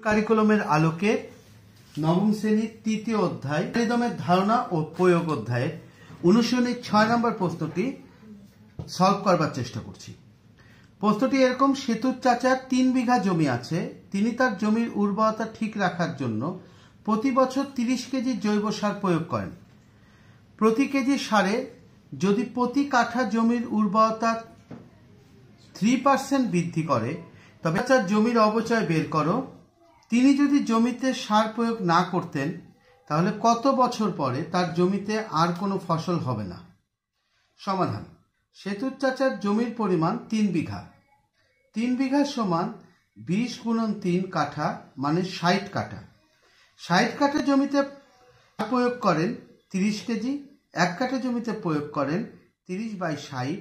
কারিকুলামের আলোকে নবম শ্রেণীর তৃতীয় অধ্যায় অ্যালগরিদমের ধারণা ও প্রয়োগ অধ্যায়ের অনুশীলনীর 6 নম্বর প্রশ্নটি সলভ করবার চেষ্টা করছি। প্রশ্নটি এরকম: সেতুর চাচার 3 বিঘা জমি আছে। তিনি তার জমির উর্বরতা ঠিক রাখার জন্য প্রতি বছর 30 কেজি জৈব সার প্রয়োগ করেন। প্রতি কেজি সারে যদি প্রতি কাঠা জমির উর্বরতা 3% বৃদ্ধি করে, তবে চাচার জমির অপচয় বের করো। তিনি যদি জমিতে সার প্রয়োগ না করতেন, তাহলে কত বছর পরে তার জমিতে আর কোনো ফসল হবে না? সমাধান: সেতুর চাচার জমির পরিমাণ 3 বিঘা। 3 বিঘা সমান 20 গুণন 3 কাঠা, মানে 60 কাঠা। 60 কাঠা জমিতে প্রয়োগ করেন 30 কেজি। 1 কাঠা জমিতে প্রয়োগ করেন 30/60,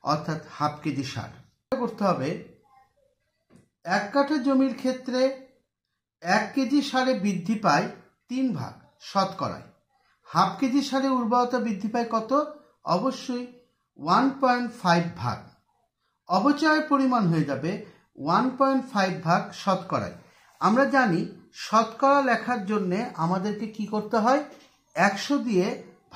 অর্থাৎ হাফ কেজি সার করতে হবে। 1 কাঠা জমির ক্ষেত্রে 1 কেজি সারে বৃদ্ধি পায় 3 ভাগ শতকরায়। হাফ কেজি সারে উর্বরতা বৃদ্ধি পায় কত? অবশ্যই 1.5 ভাগ। অপচয়ের পরিমাণ হয়ে যাবে 1.5 ভাগ শতকরায়। আমরা জানি শতকরা লেখার জন্যে আমাদেরকে কি করতে হয়? 100 দিয়ে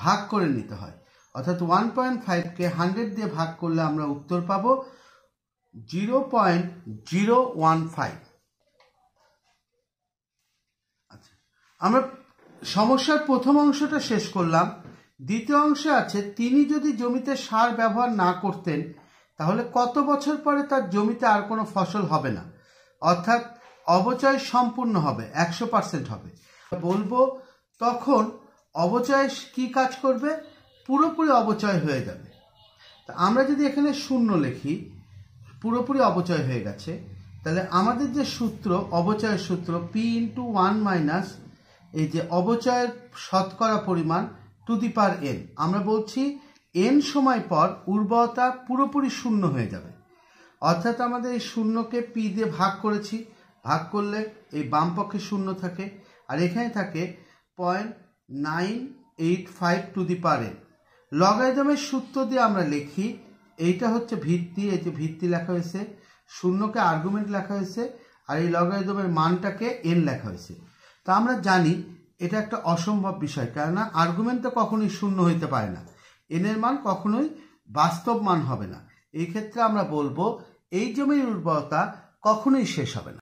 ভাগ করে নিতে হয়, অর্থাৎ 1.5কে 100 দিয়ে ভাগ করলে আমরা উত্তর পাবো 0.015। আচ্ছা, আমরা সমস্যার প্রথম অংশটা শেষ করলাম। দ্বিতীয় অংশে আছে, তিনি যদি জমিতে সার ব্যবহার না করতেন, তাহলে কত বছর পরে তার জমিতে আর কোনো ফসল হবে না, অর্থাৎ অপচয় সম্পূর্ণ হবে, 100% হবে। বলবো তখন অপচয় কি কাজ করবে? পুরোপুরি অপচয় হয়ে যাবে। তা আমরা যদি এখানে 0 লিখি, পুরোপুরি অপচয় হয়ে গেছে, তাহলে আমাদের যে সূত্র, অপচয়ের সূত্র P×1 এই যে অপচয়ের শতকরা পরিমাণ টু দি পাওয়ার n, আমরা বলছি n সময় পর উর্বরতা পুরোপুরি 0 হয়ে যাবে। অর্থাৎ আমাদের এই 0কে P দিয়ে ভাগ করেছি, ভাগ করলে এই বাম পক্ষে 0 থাকে, আর এখানে থাকে 0.985 টু দি পাওয়ার n। লগারিদমের সূত্র দিয়ে আমরা লিখি, এইটা হচ্ছে ভিত্তি, এই যে ভিত্তি লেখা হয়েছে, 0কে আর্গুমেন্ট লেখা হয়েছে, আর এই লগারিদমের মানটাকে n লেখা হয়েছে। তা আমরা জানি এটা একটা অসম্ভব বিষয়, কেননা আর্গুমেন্ট তো কখনোই 0 হইতে পারে না, n এর মান কখনোই বাস্তব মান হবে না। এই ক্ষেত্রে আমরা বলবো এই জমির উর্বরতা কখনোই শেষ হবে না।